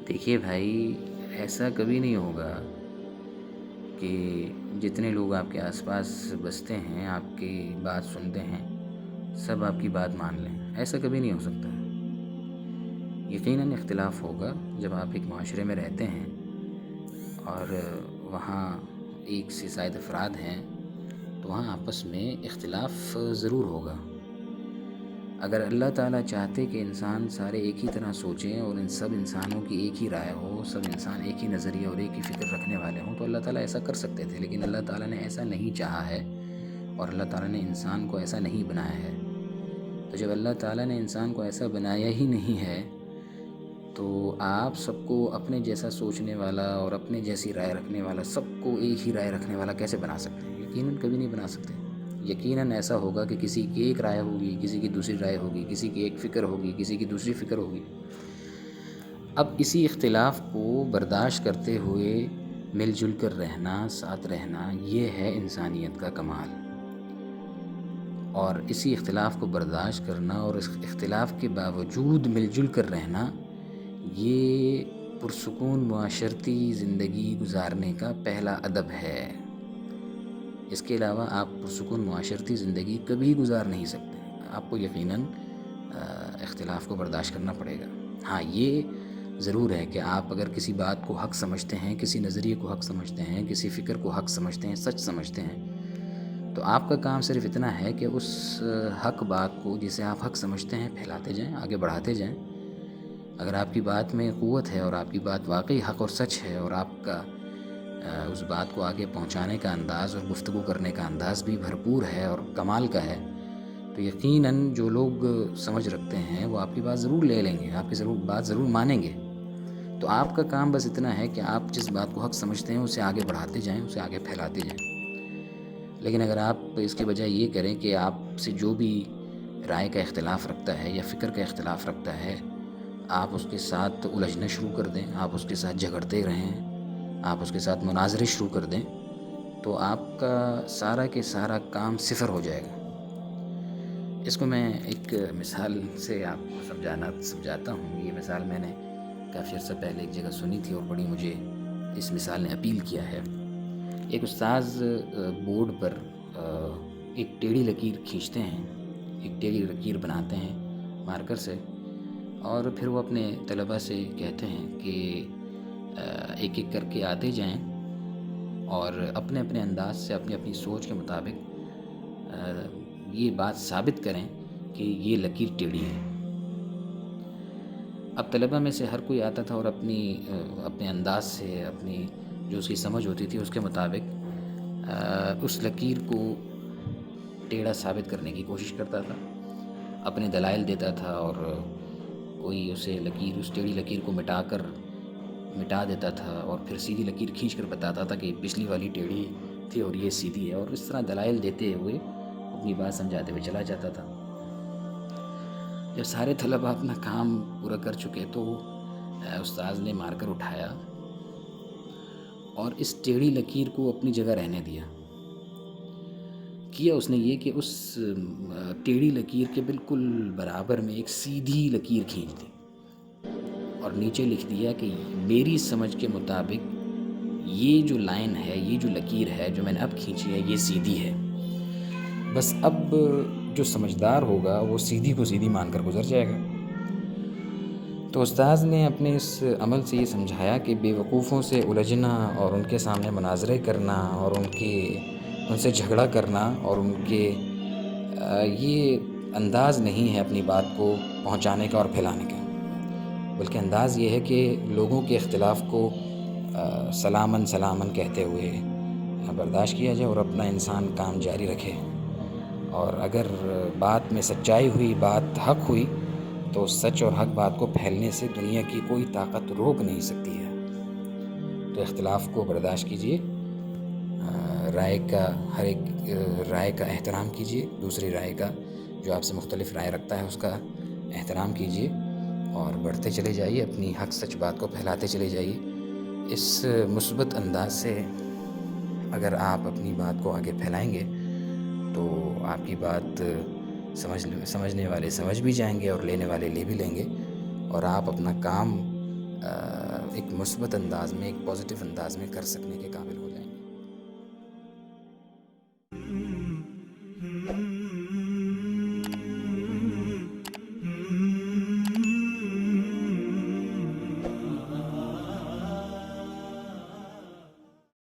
دیکھیے بھائی، ایسا کبھی نہیں ہوگا کہ جتنے لوگ آپ کے آس پاس بستے ہیں، آپ کی بات سنتے ہیں، سب آپ کی بات مان لیں۔ ایسا کبھی نہیں ہو سکتا۔ یقیناً اختلاف ہوگا جب آپ ایک معاشرے میں رہتے ہیں اور وہاں ایک سے زائد افراد ہیں، تو وہاں آپس میں اختلاف ضرور ہوگا۔ اگر اللہ تعالیٰ چاہتے کہ انسان سارے ایک ہی طرح سوچیں اور ان سب انسانوں کی ایک ہی رائے ہو، سب انسان ایک ہی نظریہ اور ایک ہی فکر رکھنے والے ہوں، تو اللہ تعالیٰ ایسا کر سکتے تھے، لیکن اللہ تعالیٰ نے ایسا نہیں چاہا ہے اور اللہ تعالیٰ نے انسان کو ایسا نہیں بنایا ہے۔ تو جب اللہ تعالیٰ نے انسان کو ایسا بنایا ہی نہیں ہے، تو آپ سب کو اپنے جیسا سوچنے والا اور اپنے جیسی رائے رکھنے والا، سب کو ایک ہی رائے رکھنے والا کیسے بنا سکتے ہیں؟ یقیناً کبھی نہیں بنا سکتے۔ یقیناً ایسا ہوگا کہ کسی کی ایک رائے ہوگی، کسی کی دوسری رائے ہوگی، کسی کی ایک فکر ہوگی، کسی کی دوسری فکر ہوگی۔ اب اسی اختلاف کو برداشت کرتے ہوئے مل جل کر رہنا، ساتھ رہنا، یہ ہے انسانیت کا کمال۔ اور اسی اختلاف کو برداشت کرنا اور اس اختلاف کے باوجود مل جل کر رہنا، یہ پرسکون معاشرتی زندگی گزارنے کا پہلا ادب ہے۔ اس کے علاوہ آپ پرسکون معاشرتی زندگی کبھی گزار نہیں سکتے۔ آپ کو یقیناً اختلاف کو برداشت کرنا پڑے گا۔ ہاں، یہ ضرور ہے کہ آپ اگر کسی بات کو حق سمجھتے ہیں، کسی نظریے کو حق سمجھتے ہیں، کسی فکر کو حق سمجھتے ہیں، سچ سمجھتے ہیں، تو آپ کا کام صرف اتنا ہے کہ اس حق بات کو، جسے آپ حق سمجھتے ہیں، پھیلاتے جائیں، آگے بڑھاتے جائیں۔ اگر آپ کی بات میں قوت ہے اور آپ کی بات واقعی حق اور سچ ہے اور آپ کا اس بات کو آگے پہنچانے کا انداز اور گفتگو کرنے کا انداز بھی بھرپور ہے اور کمال کا ہے، تو یقیناً جو لوگ سمجھ رکھتے ہیں وہ آپ کی بات ضرور لے لیں گے، آپ کی بات ضرور مانیں گے۔ تو آپ کا کام بس اتنا ہے کہ آپ جس بات کو حق سمجھتے ہیں اسے آگے بڑھاتے جائیں، اسے آگے پھیلاتے جائیں۔ لیکن اگر آپ اس کے بجائے یہ کریں کہ آپ سے جو بھی رائے کا اختلاف رکھتا ہے یا فکر کا اختلاف رکھتا ہے، آپ اس کے ساتھ الجھنا شروع کر دیں، آپ اس کے ساتھ جھگڑتے رہیں، آپ اس کے ساتھ مناظرے شروع کر دیں، تو آپ کا سارا کے سارا کام صفر ہو جائے گا۔ اس کو میں ایک مثال سے آپ کو سمجھاتا ہوں۔ یہ مثال میں نے کافی عرصہ پہلے ایک جگہ سنی تھی اور بڑی مجھے اس مثال نے اپیل کیا ہے۔ ایک استاذ بورڈ پر ایک ٹیڑھی لکیر کھینچتے ہیں، ایک ٹیڑھی لکیر بناتے ہیں مارکر سے، اور پھر وہ اپنے طلباء سے کہتے ہیں کہ ایک ایک کر کے آتے جائیں اور اپنے اپنے انداز سے، اپنی اپنی سوچ کے مطابق یہ بات ثابت کریں کہ یہ لکیر ٹیڑھی ہے۔ اب طلباء میں سے ہر کوئی آتا تھا اور اپنے انداز سے، اپنی جو اس کی سمجھ ہوتی تھی اس کے مطابق اس لکیر کو ٹیڑھا ثابت کرنے کی کوشش کرتا تھا، اپنے دلائل دیتا تھا، اور کوئی اس ٹیڑھی لکیر کو مٹا دیتا تھا اور پھر سیدھی لکیر کھینچ کر بتاتا تھا کہ پچھلی والی ٹیڑھی تھی اور یہ سیدھی ہے، اور اس طرح دلائل دیتے ہوئے اپنی بات سمجھاتے ہوئے چلا جاتا تھا۔ جب سارے طلباء اپنا کام پورا کر چکے تو استاذ نے مارکر اٹھایا اور اس ٹیڑھی لکیر کو اپنی جگہ رہنے دیا۔ کیا اس نے یہ کہ اس ٹیڑھی لکیر کے بالکل برابر میں ایک سیدھی لکیر کھینچ دی اور نیچے لکھ دیا کہ میری سمجھ کے مطابق یہ جو لائن ہے، یہ جو لکیر ہے جو میں نے اب کھینچی ہے، یہ سیدھی ہے۔ بس اب جو سمجھدار ہوگا وہ سیدھی کو سیدھی مان کر گزر جائے گا۔ تو استاذ نے اپنے اس عمل سے یہ سمجھایا کہ بے وقوفوں سے الجھنا اور ان کے سامنے مناظرے کرنا اور ان سے جھگڑا کرنا اور یہ انداز نہیں ہے اپنی بات کو پہنچانے کا اور پھیلانے کا، بلکہ انداز یہ ہے کہ لوگوں کے اختلاف کو سلاماً کہتے ہوئے برداشت کیا جائے اور اپنا انسان کام جاری رکھے، اور اگر بات میں سچائی ہوئی، بات حق ہوئی، تو سچ اور حق بات کو پھیلنے سے دنیا کی کوئی طاقت روک نہیں سکتی ہے۔ تو اختلاف کو برداشت کیجیے، ہر ایک رائے کا احترام کیجیے، دوسری رائے کا، جو آپ سے مختلف رائے رکھتا ہے، اس کا احترام کیجیے اور بڑھتے چلے جائیے، اپنی حق سچ بات کو پھیلاتے چلے جائیے۔ اس مثبت انداز سے اگر آپ اپنی بات کو آگے پھیلائیں گے تو آپ کی بات سمجھنے والے سمجھ بھی جائیں گے اور لینے والے لے بھی لیں گے، اور آپ اپنا کام ایک مثبت انداز میں، ایک پازیٹیو انداز میں کر سکنے کے قابل ہو جائیں۔